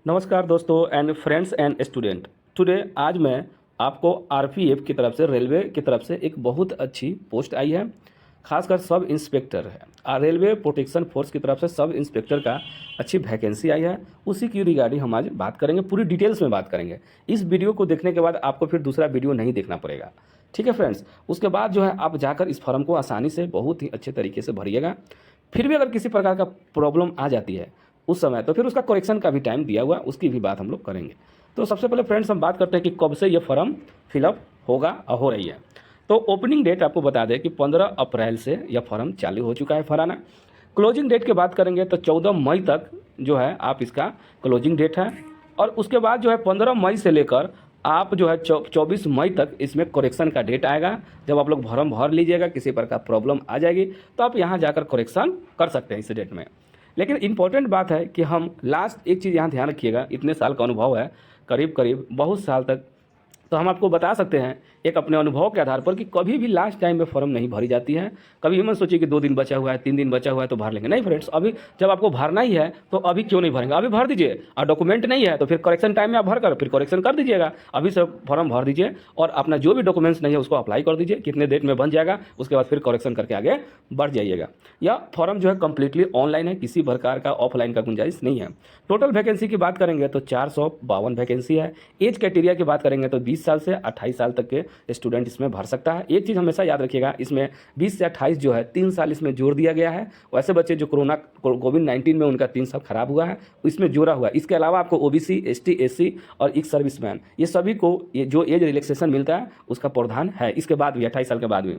नमस्कार दोस्तों and friends and student. Today आज मैं आपको आरपीएफ की तरफ से, रेलवे की तरफ से एक बहुत अच्छी पोस्ट आई है, खासकर सब इंस्पेक्टर है। रेलवे प्रोटेक्शन फोर्स की तरफ से सब इंस्पेक्टर का अच्छी वैकेंसी आई है। उसी की रिगार्डिंग हम आज बात करेंगे, पूरी डिटेल्स में बात करेंगे। इस वीडियो को देखने के बाद आपको फिर दूसरा वीडियो नहीं देखना पड़ेगा, ठीक है फ्रेंड्स। उसके बाद जो है आप जाकर इस फॉर्म को आसानी से बहुत ही अच्छे तरीके से भरिएगा। फिर भी अगर किसी प्रकार का प्रॉब्लम आ जाती है उस समय, तो फिर उसका करेक्शन का भी टाइम दिया हुआ है, उसकी भी बात हम लोग करेंगे। तो सबसे पहले फ्रेंड्स हम बात करते हैं कि कब से ये फॉर्म फिलअप होगा और हो रही है। तो ओपनिंग डेट आपको बता दें कि 15 अप्रैल से यह फॉर्म चालू हो चुका है भराना। क्लोजिंग डेट की बात करेंगे तो 14 मई तक जो है आप इसका क्लोजिंग डेट है। और उसके बाद जो है 15 मई से लेकर आप जो है 24 मई तक इसमें करेक्शन का डेट आएगा। जब आप लोग फॉर्म भर लीजिएगा, किसी प्रकार प्रॉब्लम आ जाएगी तो आप यहाँ जाकर करेक्शन कर सकते हैं इस डेट में। लेकिन इंपॉर्टेंट बात है कि हम लास्ट एक चीज़ यहाँ ध्यान रखिएगा, इतने साल का अनुभव है, करीब करीब बहुत साल तक, तो हम आपको बता सकते हैं एक अपने अनुभव के आधार पर कि कभी भी लास्ट टाइम में फॉर्म नहीं भरी जाती है। कभी भी मत सोचिए कि 2 दिन बचा हुआ है, 3 दिन बचा हुआ है तो भर लेंगे। नहीं फ्रेंड्स, अभी जब आपको भरना ही है तो अभी क्यों नहीं भरेंगे, अभी भर दीजिए। और डॉक्यूमेंट नहीं है तो फिर करेक्शन टाइम में आप भर कर फिर करेक्शन कर दीजिएगा। अभी से फॉर्म भर दीजिए और अपना जो भी डॉक्यूमेंट्स नहीं है उसको अप्लाई कर दीजिए। कितने डेट में बन जाएगा उसके बाद फिर करेक्शन करके आगे बढ़ जाइएगा। यह फॉर्म जो है कम्प्लीटली ऑनलाइन है, किसी प्रकार का ऑफलाइन का गुंजाइश नहीं है। टोटल वैकेंसी की बात करेंगे तो 452 वैकेंसी है। एज क्राइटेरिया की बात करेंगे तो 20 साल से 28 साल तक के स्टूडेंट इसमें भर सकता है। एक चीज़ हमेशा याद रखिएगा, इसमें 20 से 28 जो है 3 साल इसमें जोड़ दिया गया है। वैसे बच्चे जो कोविड-19 में उनका 3 साल खराब हुआ है इसमें जोड़ा हुआ है। इसके अलावा आपको ओबीसी, एसटी, एससी और एक सर्विसमैन, ये सभी को ये जो एज रिलैक्सेशन मिलता है उसका प्रावधान है इसके बाद भी, 28 साल के बाद भी।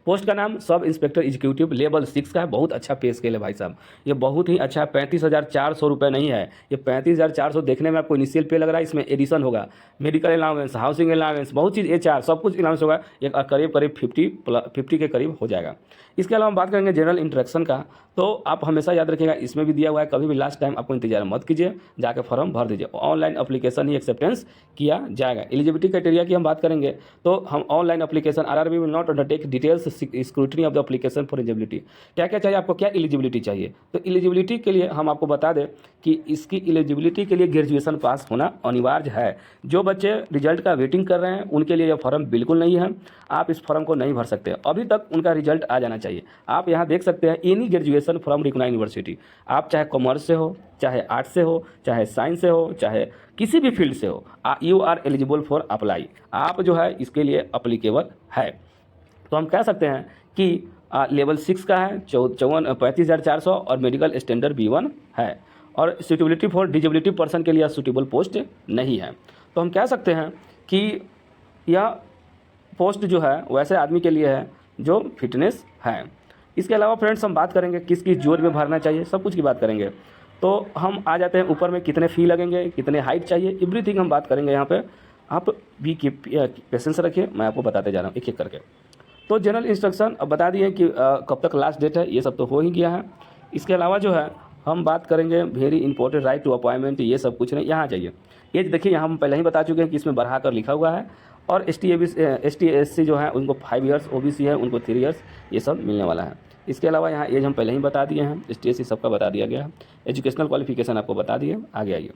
पोस्ट का नाम सब इंस्पेक्टर एग्जीक्यूटिव लेवल 6 का है। बहुत अच्छा पे स्केल है भाई साहब, ये बहुत ही अच्छा। 35,400 रुपये नहीं है, ये 35,400 देखने में आपको इनिशियल पे लग रहा है। इसमें एडिशन होगा, मेडिकल अलाउंस, हाउसिंग अलाउंस, बहुत चीज़, HR सब कुछ अलाउंस होगा। एक करीब करीब 50 के करीब हो जाएगा। इसके अलावा हम बात करेंगे जनरल इंट्रैक्शन का, तो आप हमेशा याद रखिएगा इसमें भी दिया हुआ है। कभी भी लास्ट टाइम आपको इंतजार मत कीजिए, जाकर फॉर्म भर दीजिए। ऑनलाइन एप्लीकेशन ही एक्सेप्टेंस किया जाएगा। एलिजिबिलिटी क्राइटेरिया की हम बात करेंगे तो हम online application, RRB will not undertake details scrutiny of the application for eligibility. क्या क्या चाहिए आपको, क्या एलिजिबिलिटी चाहिए, तो एलिजिबिलिटी के लिए हम आपको बता दें कि इसकी एलिजिबिलिटी के लिए ग्रेजुएशन पास होना अनिवार्य है। जो बच्चे रिजल्ट का वेटिंग कर रहे हैं उनके लिए यह फॉर्म बिल्कुल नहीं है, आप इस फॉर्म को नहीं भर सकते। अभी तक उनका रिजल्ट आ जाना चाहिए। आप यहाँ देख सकते हैं any graduation from recognised university, आप चाहे कॉमर्स से हो, चाहे आर्ट्स से हो, चाहे साइंस से हो, चाहे किसी भी फील्ड से हो, you are eligible for apply. आप जो है इसके लिए अप्लीकेबल है। तो हम कह सकते हैं कि लेवल 6 का है, 35,400 और मेडिकल स्टैंडर्ड B1 है। और सूटेबिलिटी फॉर डिजेबिलिटी पर्सन के लिए सूटेबल पोस्ट नहीं है। तो हम कह सकते हैं कि यह पोस्ट जो है वैसे आदमी के लिए है जो फिटनेस है। इसके अलावा फ्रेंड्स हम बात करेंगे किसकी जोर में भरना चाहिए, सब कुछ की बात करेंगे। तो हम आ जाते हैं ऊपर में, कितने फ़ी लगेंगे, कितने हाइट चाहिए, एवरीथिंग हम बात करेंगे यहाँ पे। आप भी पेशेंस रखिए, मैं आपको बताते जा रहा हूँ एक एक करके। तो जनरल इंस्ट्रक्शन अब बता दिए कि कब तक लास्ट डेट है, ये सब तो हो ही गया है। इसके अलावा जो है हम बात करेंगे very important right to appointment, ये सब कुछ नहीं। यहाँ जाइए, ये देखिए यहाँ हम पहले ही बता चुके हैं कि इसमें बढ़ा कर लिखा हुआ है। और ST SC जो है उनको 5 ईयर्स, OBC है उनको 3 ईयर्स, ये सब मिलने वाला है। इसके अलावा यहाँ एज हम पहले ही बता दिए हैं, ST SC सबका बता दिया गया है। एजुकेशनल क्वालिफिकेशन आपको बता दिए। आगे आइए,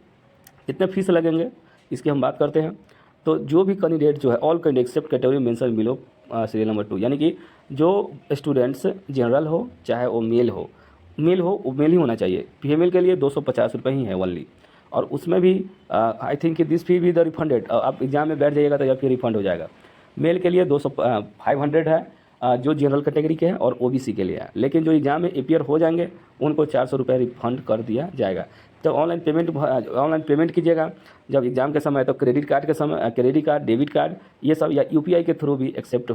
कितने फीस लगेंगे इसकी हम बात करते हैं। तो जो भी कैंडिडेट जो है, all candidate except category mention below serial number 2, यानी कि जो स्टूडेंट्स जनरल हो चाहे वो मेल हो वो मेल ही होना चाहिए। फीमेल के लिए 250 रुपये ही है ओनली। और उसमें भी आई थिंक दिस फी भी द रिफंडेड, आप एग्जाम में बैठ जाइएगा तो यह फिर रिफंड हो जाएगा। मेल के लिए 500 है जो जनरल कैटेगरी के हैं और OBC के लिए है। लेकिन जो एग्जाम में अपीयर हो जाएंगे उनको 400 रुपये रिफंड कर दिया जाएगा। तो ऑनलाइन पेमेंट कीजिएगा जब एग्ज़ाम के समय। तो क्रेडिट कार्ड के समय, क्रेडिट कार्ड, डेबिट कार्ड, ये सब, या UPI के थ्रू भी एक्सेप्ट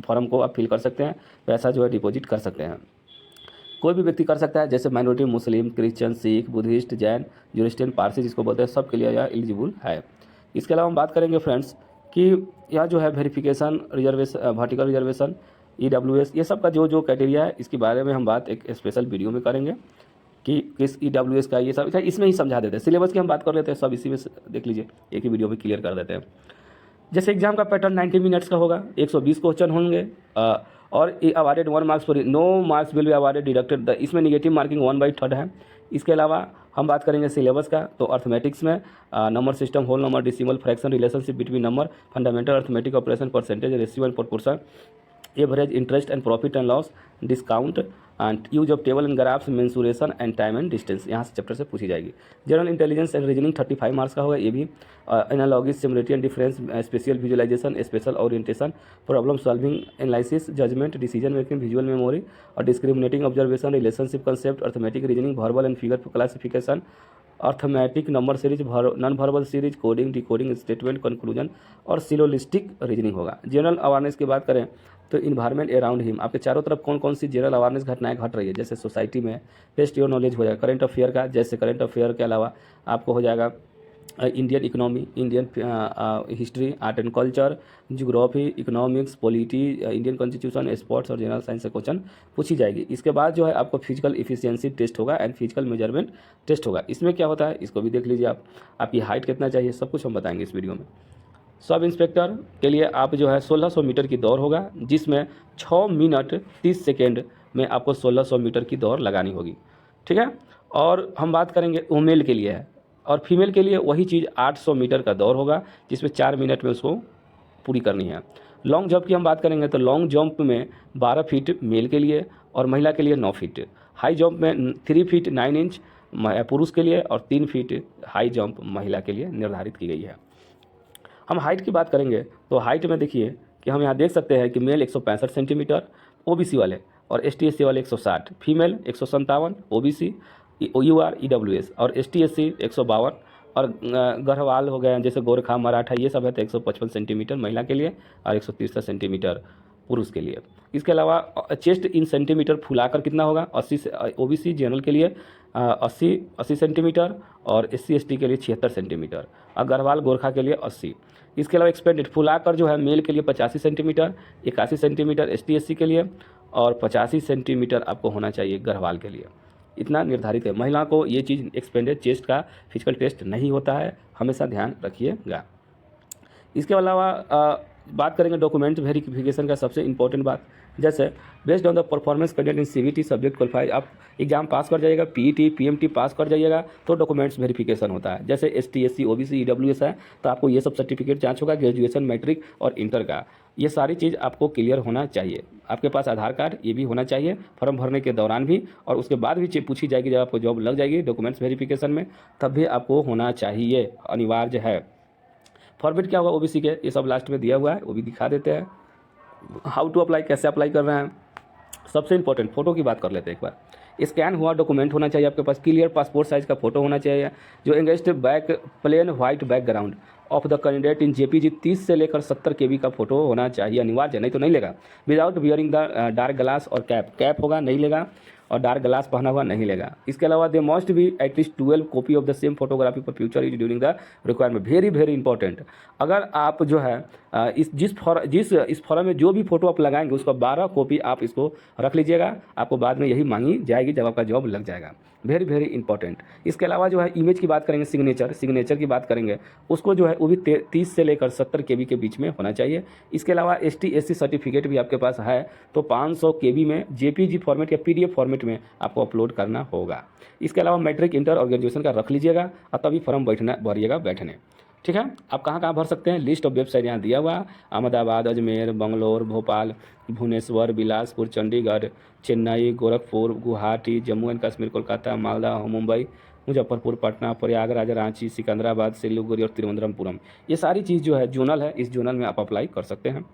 फॉर्म को आप फिल कर सकते हैं, पैसा जो है डिपॉजिट कर सकते हैं। कोई भी व्यक्ति कर सकता है, जैसे माइनॉरिटी, मुस्लिम, क्रिश्चियन, सिख, बुद्धिस्ट, जैन, जोरिस्टियन, पारसी जिसको बोलते हैं, सब के लिए यह एलिजिबल है। इसके अलावा हम बात करेंगे फ्रेंड्स कि यह जो है verification, reservation, vertical reservation, EWS, ये सब का जो जो क्राइटेरिया है इसके बारे में हम बात एक स्पेशल वीडियो में करेंगे कि किस EWS का, ये सब इसमें ही समझा देते हैं। सिलेबस की हम बात कर लेते हैं, सब इसी में देख लीजिए, एक ही वीडियो में क्लियर कर देते हैं। जैसे एग्जाम का पैटर्न 90 मिनट्स का होगा, 120 क्वेश्चन होंगे और awarded 1 marks for, no marks will be awarded deducted the, इसमें निगेटिव मार्किंग 1/3 है। इसके अलावा हम बात करेंगे सिलेबस का, तो अर्थमेटिक्स में number system, whole number, decimal, fraction, relationship between number, fundamental arithmetic operation, percentage, ratio and proportion, average, interest and profit and loss, discount and use of table and graphs, mensuration and time and distance, यहाँ से chapter से पूछी जाएगी। General intelligence and reasoning 35 marks का होगा ये भी। Analogy, similarity and difference, spatial visualisation, spatial orientation, problem solving, analysis, judgement, decision making, visual memory और discriminating observation, relationship concept, arithmetic reasoning, verbal and figure classification, arithmetic number series, non verbal series, coding, decoding, statement, conclusion और सिलोलिस्टिक reasoning होगा। General awareness की बात करें तो environment around him, आपके चारों तरफ कौन कौन सी जनरल अवेयरनेस घटनाएं घट रही है, जैसे सोसाइटी में, टेस्ट योर नॉलेज हो जाएगा। करंट अफेयर का, जैसे करंट अफेयर के अलावा आपको हो जाएगा Indian economy, Indian history, art and culture, geography, economics, polity, Indian constitution, sports और जनरल साइंस से क्वेश्चन पूछी जाएगी। इसके बाद जो है आपको फिजिकल इफिशियंसी टेस्ट होगा एंड फिजिकल मेजरमेंट टेस्ट होगा। इसमें क्या होता है इसको भी देख लीजिए आप, आपकी हाइट कितना चाहिए सब कुछ हम बताएंगे इस वीडियो में। सब इंस्पेक्टर के लिए आप जो है 1600 मीटर की दौड़ होगा, जिसमें 6 मिनट 30 सेकेंड में आपको 1600 मीटर की दौड़ लगानी होगी, ठीक है। और हम बात करेंगे वो मेल के लिए है, और फीमेल के लिए वही चीज़ 800 मीटर का दौड़ होगा, जिसमें 4 मिनट में उसको पूरी करनी है। लॉन्ग जंप की हम बात करेंगे तो लॉन्ग जंप में 12 फीट मेल के लिए और महिला के लिए 9 फीट। हाई जंप में 3 फीट 9 इंच पुरुष के लिए और 3 फीट हाई जंप महिला के लिए निर्धारित की गई है। हम हाइट की बात करेंगे तो हाइट में देखिए कि हम यहाँ देख सकते हैं कि मेल 165 सेंटीमीटर ओबीसी वाले, और एसटी/एससी वाले 160, फीमेल 157 ओबीसी, यूआर ईडब्ल्यूएस, और एसटी/एससी 152, और गढ़वाल हो गए जैसे गोरखा, मराठा, ये सब है तो 155 सेंटीमीटर महिला के लिए और 163 सेंटीमीटर पुरुष के लिए। इसके अलावा चेस्ट इन सेंटीमीटर फुलाकर कितना होगा, 80 से ओबीसी जनरल के लिए 80 सेंटीमीटर और SC/ST के लिए 76 सेंटीमीटर और गढ़वाल गोरखा के लिए 80। इसके अलावा एक्सपेंडेड फुलाकर जो है मेल के लिए 85 सेंटीमीटर, 81 सेंटीमीटर ST/SC के लिए और 85 सेंटीमीटर आपको होना चाहिए गढ़वाल के लिए। इतना निर्धारित है। महिला को ये चीज़ एक्सपेंडेड चेस्ट का फिजिकल टेस्ट नहीं होता है, हमेशा ध्यान रखिएगा। इसके अलावा बात करेंगे डॉक्यूमेंट वेरिफिकेशन का, सबसे इंपॉर्टेंट बात, जैसे based on the performance content in CVT subject qualify, आप एग्जाम पास कर जाइएगा, PET PMT पास कर जाइएगा तो डॉक्यूमेंट्स वेरिफिकेशन होता है। जैसे ST/SC OBC EWS है तो आपको ये सब सर्टिफिकेट जांच होगा, ग्रेजुएशन, मैट्रिक और इंटर का, ये सारी चीज़ आपको क्लियर होना चाहिए। आपके पास आधार कार्ड ये भी होना चाहिए फॉर्म भरने के दौरान भी, और उसके बाद भी पूछी जाएगी जब आपको जॉब लग जाएगी डॉक्यूमेंट्स वेरिफिकेशन में, तब भी आपको होना चाहिए, अनिवार्य है। फॉर्मेट क्या होगा ओबीसी के, ये सब लास्ट में दिया हुआ है, वो भी दिखा देते हैं। हाउ टू अप्लाई, कैसे अप्लाई कर रहे हैं। सबसे इंपॉर्टेंट फोटो की बात कर लेते हैं एक बार। स्कैन हुआ डॉक्यूमेंट होना चाहिए आपके पास, क्लियर पासपोर्ट साइज का फोटो होना चाहिए, जो engaged back plane white background of the candidate in JPG 30 से लेकर 70 KB का फोटो होना चाहिए, अनिवार्य, नहीं तो नहीं लेगा। Without wearing the dark glass और कैप होगा नहीं लेगा, और डार्क ग्लास पहना हुआ नहीं लेगा। इसके अलावा they must be at least 12 copy of the same photography for future use during the requirement, very important. अगर आप जो है इस फॉर्म में जो भी फोटो आप लगाएंगे उसका 12 कॉपी आप इसको रख लीजिएगा, आपको बाद में यही मांगी जाएगी जब आपका जॉब लग जाएगा, वेरी इंपॉर्टेंट। इसके अलावा जो है इमेज की बात करेंगे, सिग्नेचर की बात करेंगे, उसको जो है वो भी 30 से लेकर 70 KB के बीच में होना चाहिए। इसके अलावा ST/SC सर्टिफिकेट भी आपके पास है तो 500 KB में JPG फॉर्मेट या PDF फॉर्मेट में आपको अपलोड करना होगा। इसके अलावा मैट्रिक, इंटर और ग्रेजुएशन का रख लीजिएगा और तभी फॉर्म भरिएगा बैठने, ठीक है। आप कहाँ भर सकते हैं, लिस्ट ऑफ वेबसाइट यहाँ दिया हुआ, अहमदाबाद, अजमेर, बंगलोर, भोपाल, भुवनेश्वर, बिलासपुर, चंडीगढ़, चेन्नई, गोरखपुर, गुवाहाटी, जम्मू एंड कश्मीर, कोलकाता, मालदा, मुंबई, मुजफ्फरपुर, पटना, प्रयागराज, रांची, सिकंदराबाद, सिलीगुड़ी और तिरुवनंतपुरम, ये सारी चीज़ जो है जोनल है, इस जोनल में आप अप्लाई कर सकते हैं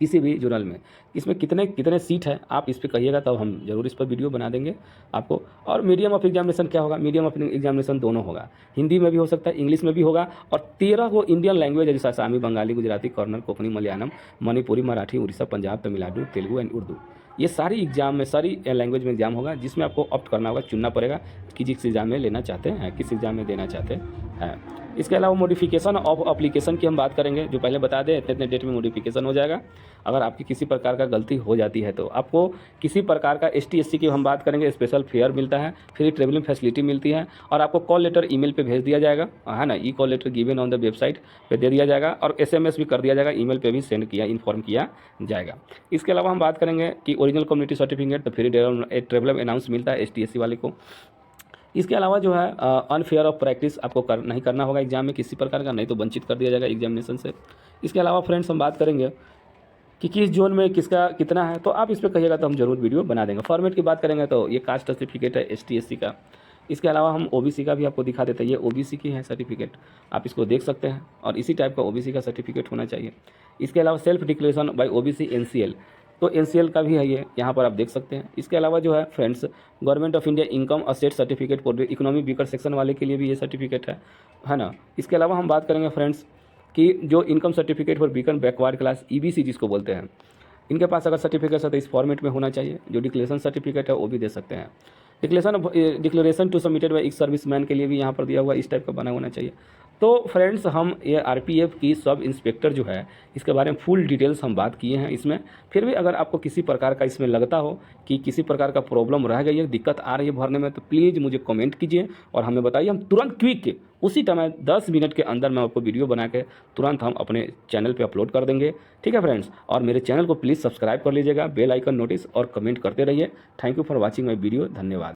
किसी भी जोनल में। इसमें कितने सीट है आप इस पर कहिएगा तब हम जरूर इस पर वीडियो बना देंगे आपको। और मीडियम ऑफ एग्जामिनेशन क्या होगा, मीडियम ऑफ एग्जामिनेशन दोनों होगा, हिंदी में भी हो सकता है, इंग्लिश में भी होगा, और 13 को इंडियन लैंग्वेज है जैसे आसामी, बंगाली, गुजराती, कन्नड़, कोंकणी, मलयालम, मणिपुरी, मराठी, उड़ीसा, पंजाब, तमिलनाडु, तेलुगु एंड उर्दू, ये सारी एग्जाम में, सारी लैंग्वेज में एग्जाम होगा, जिसमें आपको ऑप्ट करना होगा, चुनना पड़ेगा कि जिस एग्जाम में लेना चाहते हैं, किस एग्जाम में देना चाहते हैं। इसके अलावा मॉडिफिकेशन ऑफ एप्लीकेशन की हम बात करेंगे, जो पहले बता दें इतने डेट में मॉडिफिकेशन हो जाएगा। अगर आपकी किसी प्रकार का गलती हो जाती है तो आपको किसी प्रकार का ST/SC की हम बात करेंगे, स्पेशल फेयर मिलता है, फ्री ट्रेवलिंग फैसिलिटी मिलती है, और आपको कॉल लेटर ईमेल पे भेज दिया जाएगा, है ना, call letter given on the website पे दे दिया जाएगा, और SMS भी कर दिया जाएगा, ईमेल पे भी सेंड किया, इन्फॉर्म किया जाएगा। इसके अलावा हम बात करेंगे कि ओरिजिनल कम्युनिटी सर्टिफिकेट तो फ्री ट्रेवल अनाउंस मिलता है ST/SC वाले को। इसके अलावा जो है अनफेयर ऑफ प्रैक्टिस आपको नहीं करना होगा एग्जाम में किसी प्रकार का, नहीं तो वंचित कर दिया जाएगा एग्जामिनेशन से। इसके अलावा फ्रेंड्स हम बात करेंगे कि किस जोन में किसका कितना है, तो आप इस पर कहिएगा तो हम जरूर वीडियो बना देंगे। फॉर्मेट की बात करेंगे तो ये कास्ट सर्टिफिकेट है ST SC का। इसके अलावा हम OBC का भी आपको दिखा देते हैं, ये OBC की है सर्टिफिकेट, आप इसको देख सकते हैं और इसी टाइप का OBC का सर्टिफिकेट होना चाहिए। इसके अलावा self declaration bye OBC NCL, तो NCL का भी है ये, यहाँ पर आप देख सकते हैं। इसके अलावा जो है friends government of India income asset certificate for economy weaker section वाले के लिए भी ये सर्टिफिकेट है ना। इसके अलावा हम बात करेंगे फ्रेंड्स कि जो income certificate for weaker backward class EBC जिसको बोलते हैं, इनके पास अगर सर्टिफिकेट है तो इस फॉर्मेट में होना चाहिए। जो डिक्लेरेशन सर्टिफिकेट है वो भी दे सकते हैं। Declaration to submitted by ex serviceman के लिए भी यहाँ पर दिया हुआ इस टाइप का बना होना चाहिए। तो फ्रेंड्स हम ये RPF की सब इंस्पेक्टर जो है इसके बारे में फुल डिटेल्स हम बात किए हैं इसमें। फिर भी अगर आपको किसी प्रकार का इसमें लगता हो कि किसी प्रकार का प्रॉब्लम रह गई है, दिक्कत आ रही है भरने में, तो प्लीज़ मुझे कमेंट कीजिए और हमें बताइए। हम तुरंत क्विक उसी टाइम 10 मिनट के अंदर मैं आपको वीडियो बना के तुरंत हम अपने चैनल पे अपलोड कर देंगे। ठीक है फ्रेंड्स, और मेरे चैनल को प्लीज़ सब्सक्राइब कर लीजिएगा, बेल आइकन नोटिस और कमेंट करते रहिए। Thank you for watching my video, धन्यवाद।